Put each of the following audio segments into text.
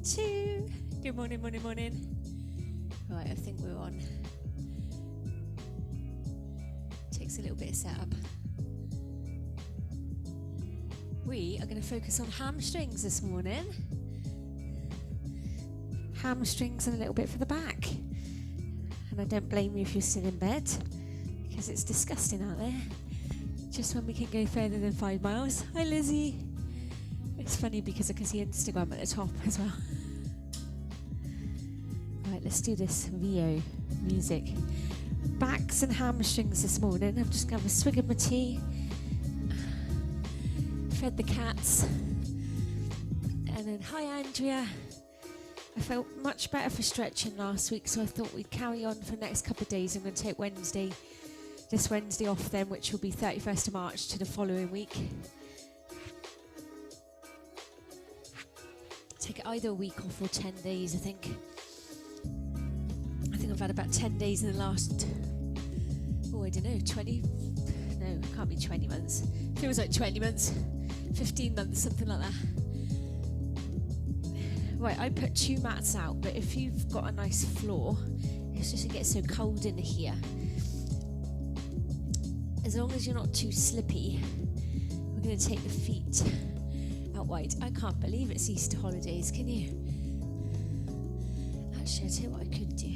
2. Good morning, morning, morning. Right, I think we're on. Takes a little bit of setup. We are going to focus on hamstrings this morning. Hamstrings and a little bit for the back. And I don't blame you if you're still in bed, because it's disgusting out there. Just when we can go further than 5 miles. Hi, Lizzie. It's funny because I can see Instagram at the top as well. Right, let's do this VO music. Backs and hamstrings this morning. I'm just going to have a swig of my tea. Fed the cats. And then, hi, Andrea. I felt much better for stretching last week, so I thought we'd carry on for the next couple of days. I'm going to take this Wednesday off then, which will be 31st of March to the following week. Take it either a week off or 10 days, I think. I think I've had about 10 days in the last, I don't know, 20? No, it can't be 20 months. Feels like 20 months, 15 months, something like that. Right, I put 2 mats out, but if you've got a nice floor, it's just it gets so cold in here. As long as you're not too slippy, we're going to take the feet out wide. I can't believe it's Easter holidays, can you? Actually, I'll tell you what I could do.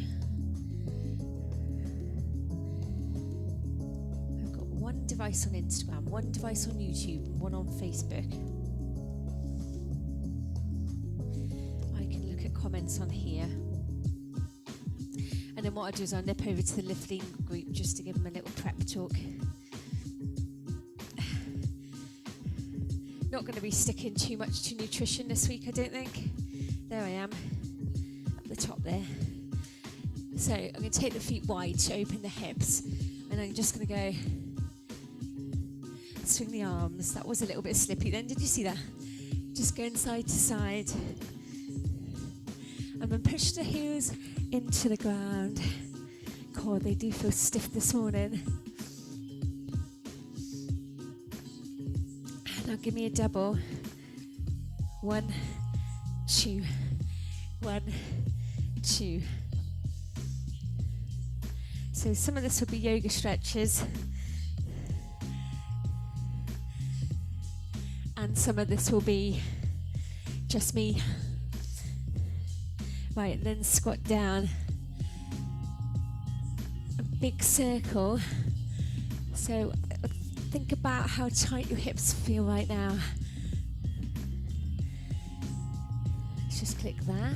I've got one device on Instagram, one device on YouTube, and one on Facebook. I can look at comments on here. And then what I'll do is I'll nip over to the lifting group just to give them a little prep talk. Not going to be sticking too much to nutrition this week, I don't think. There I am, up the top there. So I'm going to take the feet wide to open the hips, and I'm just going to go swing the arms. That was a little bit slippy then, did you see that? Just going side to side. And then push the heels into the ground. God, they do feel stiff this morning. Now give me a double. 1, 2, 1, 2. So some of this will be yoga stretches. And some of this will be just me. Right, and then squat down. A big circle. So think about how tight your hips feel right now. Let's just click that.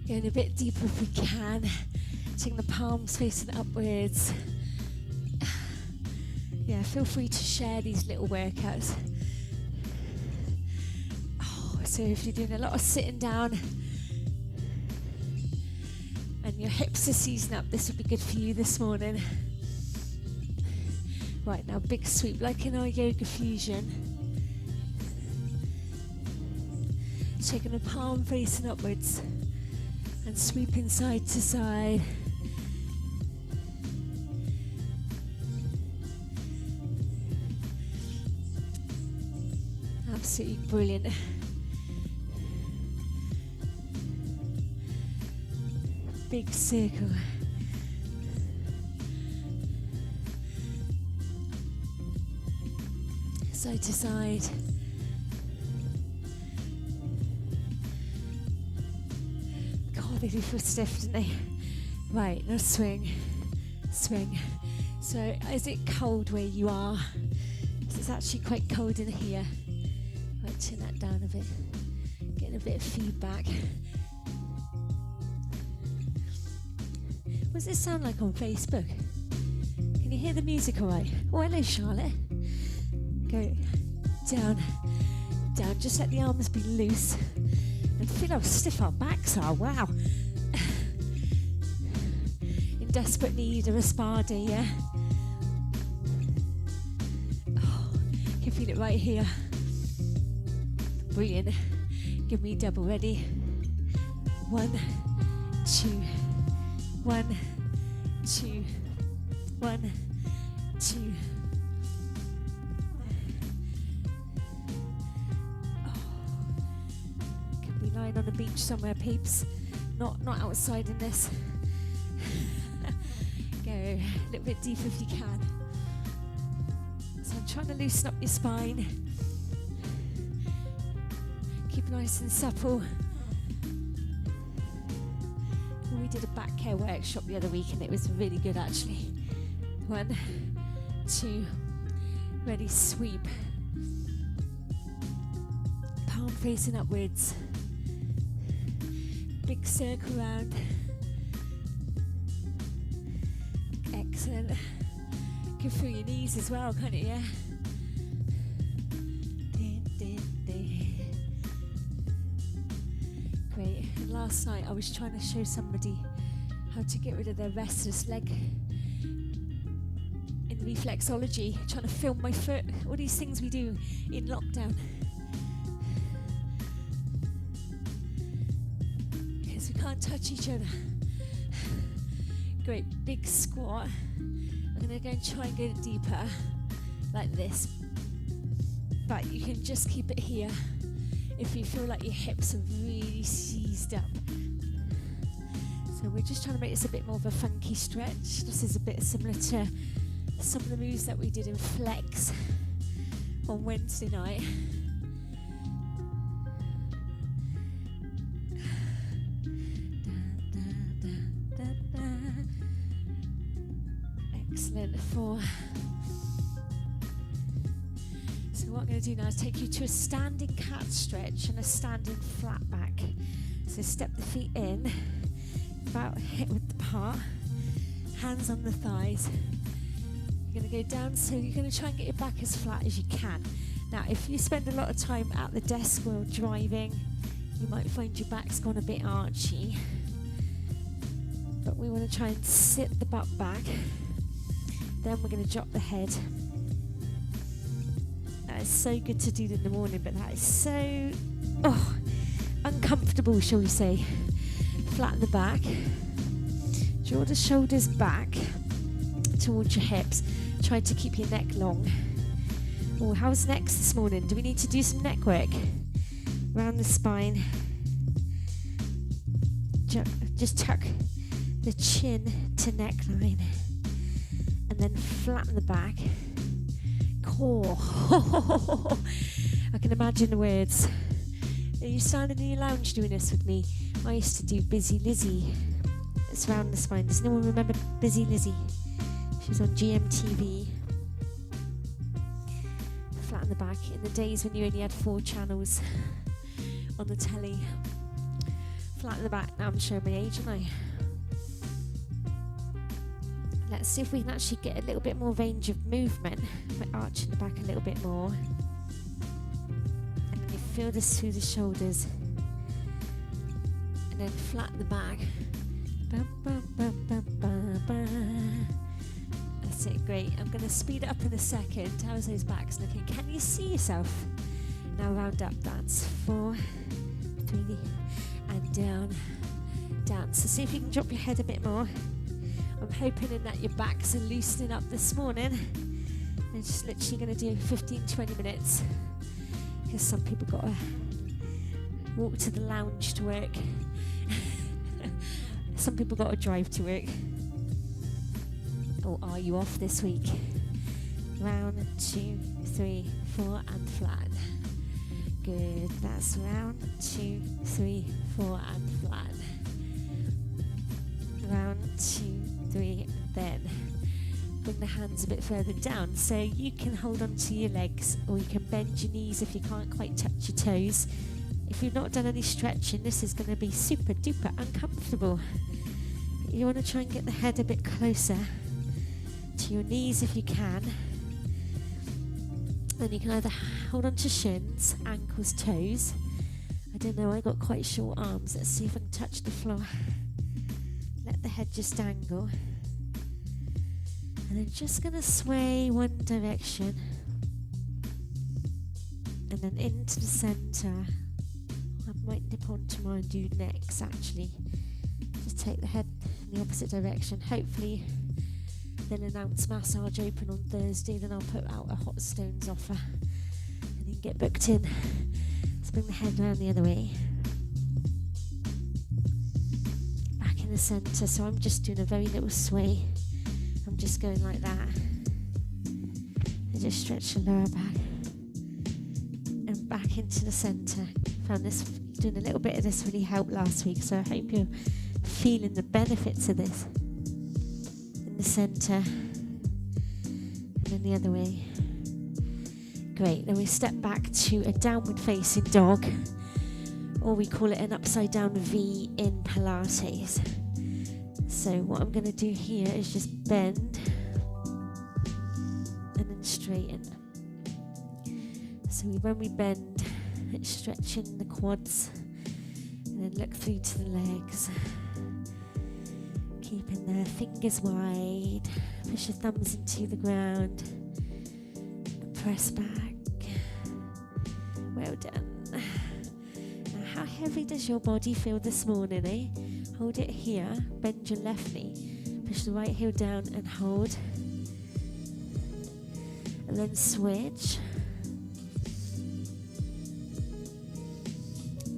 Going a bit deeper if we can. Taking the palms facing upwards. Yeah, feel free to share these little workouts. Oh, so if you're doing a lot of sitting down, and your hips are seizing up, this would be good for you this morning. Right, now big sweep, like in our yoga fusion. Taking a palm facing upwards and sweeping side to side. Absolutely brilliant. Big circle. Side to side. God, they do feel stiff, don't they? Right, now swing, swing. So, is it cold where you are? It's actually quite cold in here. Right, turn that down a bit. Getting a bit of feedback. What does it sound like on Facebook? Can you hear the music all right? Oh, hello, Charlotte. Go down, down. Just let the arms be loose. And feel how stiff our backs are. Wow. In desperate need of a spa day, yeah? Oh, you can feel it right here. Brilliant. Give me double. Ready? 1, 2. 1, 2, 1, 2. lying on the beach somewhere, peeps. Not outside in this. Go a little bit deeper if you can. So I'm trying to loosen up your spine. Keep it nice and supple. We did a back care workshop the other week and it was really good actually. 1, 2, ready, sweep. Palm facing upwards. Big circle round. Excellent. Can feel your knees as well, can't it, yeah? Great. And last night I was trying to show somebody how to get rid of their restless leg in reflexology, trying to film my foot, all these things we do in lockdown. Because we can't touch each other. Great, big squat. I'm going to go and try and go deeper, like this. But you can just keep it here if you feel like your hips are really seized up. So we're just trying to make this a bit more of a funky stretch. This is a bit similar to some of the moves that we did in Flex on Wednesday night. Excellent. 4. So what I'm going to do now is take you to a standing cat stretch and a standing flat back. So step the feet in, about hip width apart, hands on the thighs. You're going to go down, so you're going to try and get your back as flat as you can. Now, if you spend a lot of time at the desk while driving, you might find your back's gone a bit archy. But we want to try and sit the butt back. Then we're going to drop the head. That is so good to do in the morning, but that is so uncomfortable, shall we say. Flatten the back. Draw the shoulders back towards your hips. Try to keep your neck long. Oh, how's neck this morning? Do we need to do some neck work? Round the spine. Just tuck the chin to neckline. And then flatten the back. Core. I can imagine the words. Are you standing in your lounge doing this with me? I used to do Busy Lizzie. It's round the spine. Does anyone remember Busy Lizzie? She was on GMTV. Flatten the back. In the days when you only had 4 channels on the telly. Flatten the back. Now I'm showing my age, aren't I? Let's see if we can actually get a little bit more range of movement by arching the back a little bit more. And then you feel this through the shoulders. And then flatten the back. Bum, bum, bum, bum, bum, bum. That's it, great. I'm going to speed it up in a second. How's those backs looking? Can you see yourself? Now round up, that's 4, 3, and down, down. So see if you can drop your head a bit more. I'm hoping that your backs are loosening up this morning. I'm just literally going to do 15-20 minutes because some people got to walk to the lounge to work. Some people got to drive to work. Or are you off this week? Round, 2, 3, 4, and flat. Good. That's round, 2, 3, 4, and flat. Round, 2, 3, then bring the hands a bit further down so you can hold on to your legs, or you can bend your knees if you can't quite touch your toes. If you've not done any stretching, this is going to be super duper uncomfortable. You want to try and get the head a bit closer to your knees if you can. Then you can either hold on to shins, ankles, toes. I don't know, I got quite short arms. Let's see if I can touch the floor. Let the head just dangle. And then just going to sway one direction. And then into the centre. I might dip onto mine and do necks actually. Just take the head in the opposite direction. Hopefully they'll announce massage open on Thursday. Then I'll put out a hot stones offer. And you can get booked in. Let's bring the head round the other way. the center. So I'm just doing a very little sway. I'm just going like that. And just stretch the lower back. And back into the center. Found this, doing a little bit of this really helped last week. So I hope you're feeling the benefits of this. In the center. And then the other way. Great, then we step back to a downward facing dog, or we call it an upside down V in Pilates. So what I'm going to do here is just bend and then straighten. So when we bend, it's stretching the quads and then look through to the legs. Keeping the fingers wide, push your thumbs into the ground and press back. Well done. Now, how heavy does your body feel this morning, eh? Hold it here, bend your left knee, push the right heel down and hold. And then switch.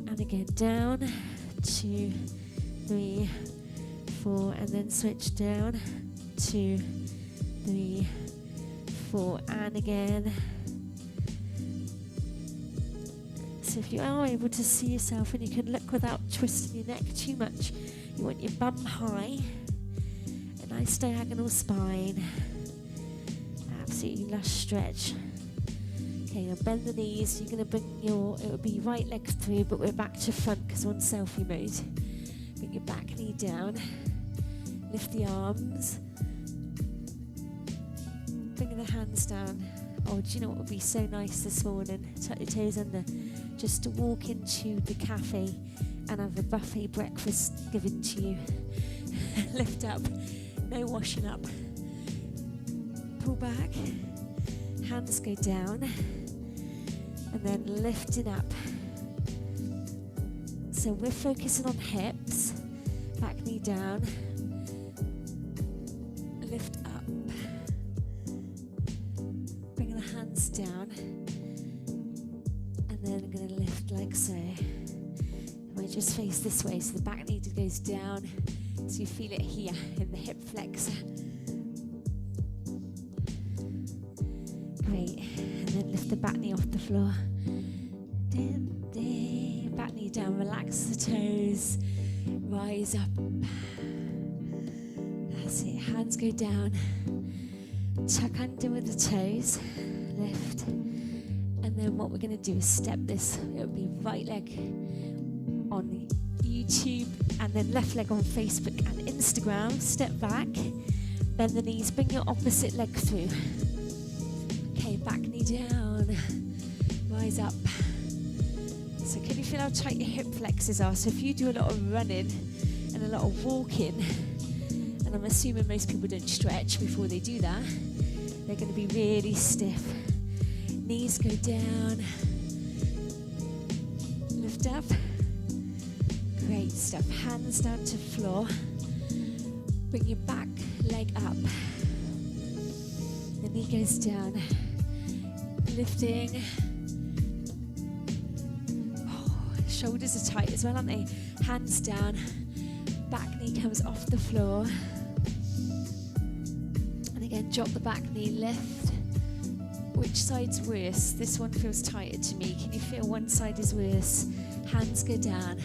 And again, down, 2, 3, 4, and then switch down, 2, 3, 4, and again. So if you are able to see yourself and you can look without twisting your neck too much, you want your bum high, a nice diagonal spine, absolutely lush stretch. Okay, now bend the knees. You're going to bring it will be right leg through, but we're back to front because we're on selfie mode. Bring your back knee down, lift the arms, bring the hands down. Oh, do you know what would be so nice this morning? Tuck your toes under. Just to walk into the cafe and have a buffet breakfast given to you. Lift up, no washing up. Pull back, hands go down, and then lifting up. So we're focusing on hips, back knee down, lift up, bring the hands down. And then I'm going to lift like so. I might just face this way so the back knee goes down so you feel it here in the hip flexor. Great. And then lift the back knee off the floor. Back knee down, relax the toes, rise up. That's it. Hands go down. Tuck under with the toes. Lift. And then what we're going to do is step this. It'll be right leg on YouTube and then left leg on Facebook and Instagram. Step back, bend the knees, bring your opposite leg through. Okay, back knee down, rise up. So can you feel how tight your hip flexors are? So if you do a lot of running and a lot of walking, and I'm assuming most people don't stretch before they do that, they're going to be really stiff. Knees go down, lift up, great stuff. Hands down to floor, bring your back leg up, the knee goes down, lifting. Oh, shoulders are tight as well, aren't they? Hands down, back knee comes off the floor, and again drop the back knee, lift. Which side's worse? This one feels tighter to me. Can you feel one side is worse? Hands go down.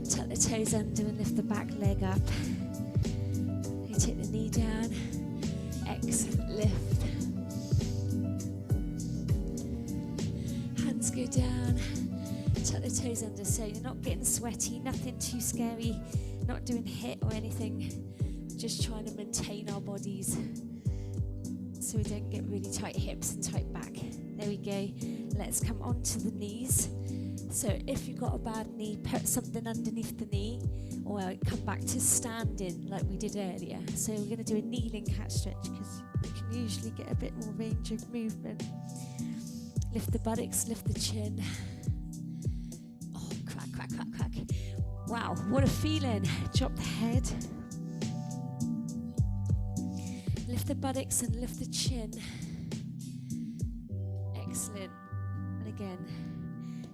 Tuck the toes under and lift the back leg up. You take the knee down. Excellent. Lift. Hands go down. Tuck the toes under so you're not getting sweaty, nothing too scary, not doing HIIT or anything. Just trying to maintain our bodies so we don't get really tight hips and tight back. There we go. Let's come onto the knees. So if you've got a bad knee, put something underneath the knee, or come back to standing like we did earlier. So we're going to do a kneeling cat stretch because we can usually get a bit more range of movement. Lift the buttocks, lift the chin. Oh, crack, crack, crack, crack. Wow, what a feeling. Drop the head. Lift the buttocks and lift the chin. Excellent. And again.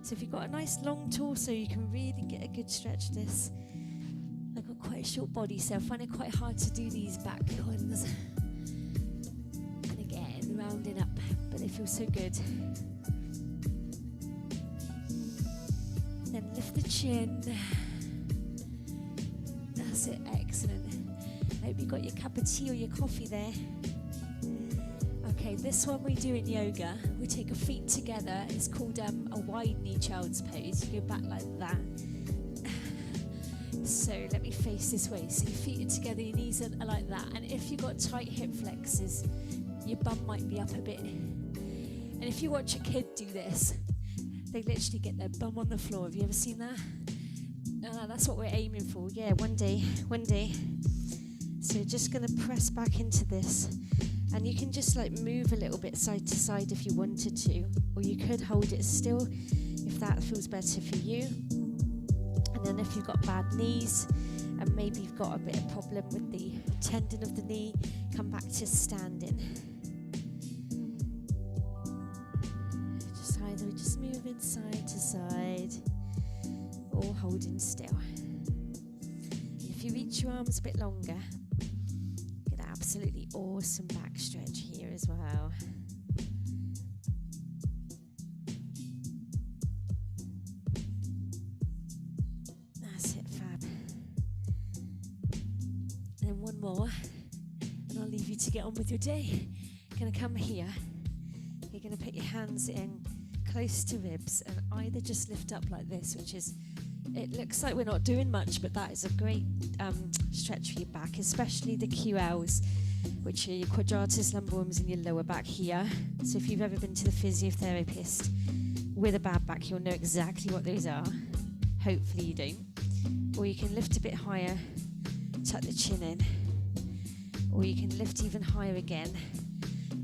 So if you've got a nice long torso, you can really get a good stretch of this. I've got quite a short body, so I find it quite hard to do these back ones. And again, rounding up, but they feel so good. Then lift the chin. That's it, excellent. I hope you got your cup of tea or your coffee there. Okay, this one we do in yoga. We take our feet together. It's called a wide knee child's pose. You go back like that. So let me face this way. So your feet are together, your knees are like that. And if you've got tight hip flexors, your bum might be up a bit. And if you watch a kid do this, they literally get their bum on the floor. Have you ever seen that? That's what we're aiming for. Yeah, one day. So just going to press back into this. And you can just like move a little bit side to side if you wanted to. Or you could hold it still if that feels better for you. And then if you've got bad knees and maybe you've got a bit of problem with the tendon of the knee, come back to standing. Just moving side to side or holding still. And if you reach your arms a bit longer, get an absolutely awesome back stretch here as well. That's it, fab. And then one more, and I'll leave you to get on with your day. You're going to come here. You're going to put your hands in close to ribs and either just lift up like this, which is, it looks like we're not doing much, but that is a great stretch for your back, especially the QLs, which are your quadratus lumborum in your lower back here. So if you've ever been to the physiotherapist with a bad back, you'll know exactly what those are. Hopefully you don't. Or you can lift a bit higher, tuck the chin in, or you can lift even higher again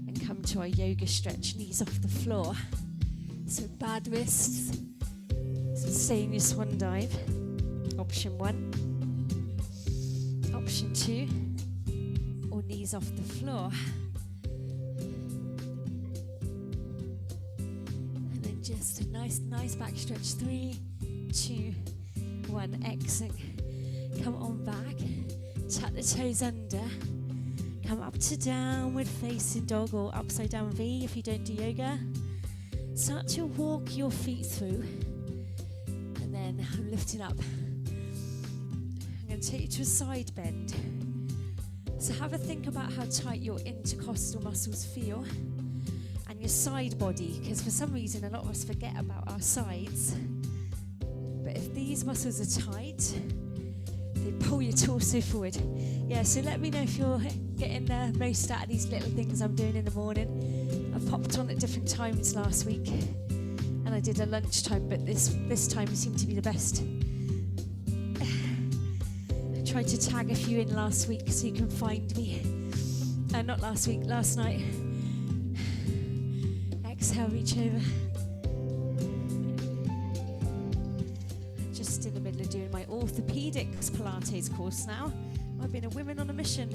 and come to our yoga stretch, knees off the floor. So bad wrists, so stay in your swan dive. Option 1. Option 2, or knees off the floor. And then just a nice back stretch. 3, 2, 1, exhale. Come on back, tuck the toes under. Come up to downward facing dog or upside down V if you don't do yoga. Start to walk your feet through, and then I'm lifting up. I'm going to take you to a side bend. So have a think about how tight your intercostal muscles feel and your side body, because for some reason a lot of us forget about our sides. But if these muscles are tight, they pull your torso forward. Yeah, so let me know if you're getting the most out of these little things I'm doing in the morning. I popped on at different times last week, and I did a lunchtime, but this time seemed to be the best. I tried to tag a few in last week so you can find me. Not last week, last night. Exhale, reach over. Just in the middle of doing my orthopedics Pilates course now. I've been a women on a mission.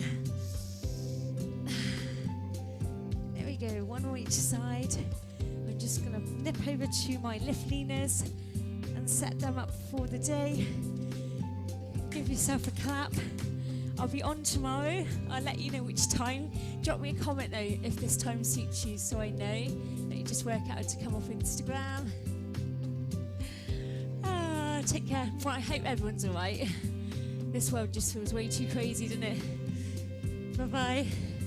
Go one on each side. I'm just going to nip over to my lift leaners and set them up for the day. Give yourself a clap. I'll be on tomorrow. I'll let you know which time. Drop me a comment though if this time suits you, so I know that you just work out to come off Instagram. Take care. Well, I hope everyone's all right. This world just feels way too crazy, doesn't it? Bye-bye.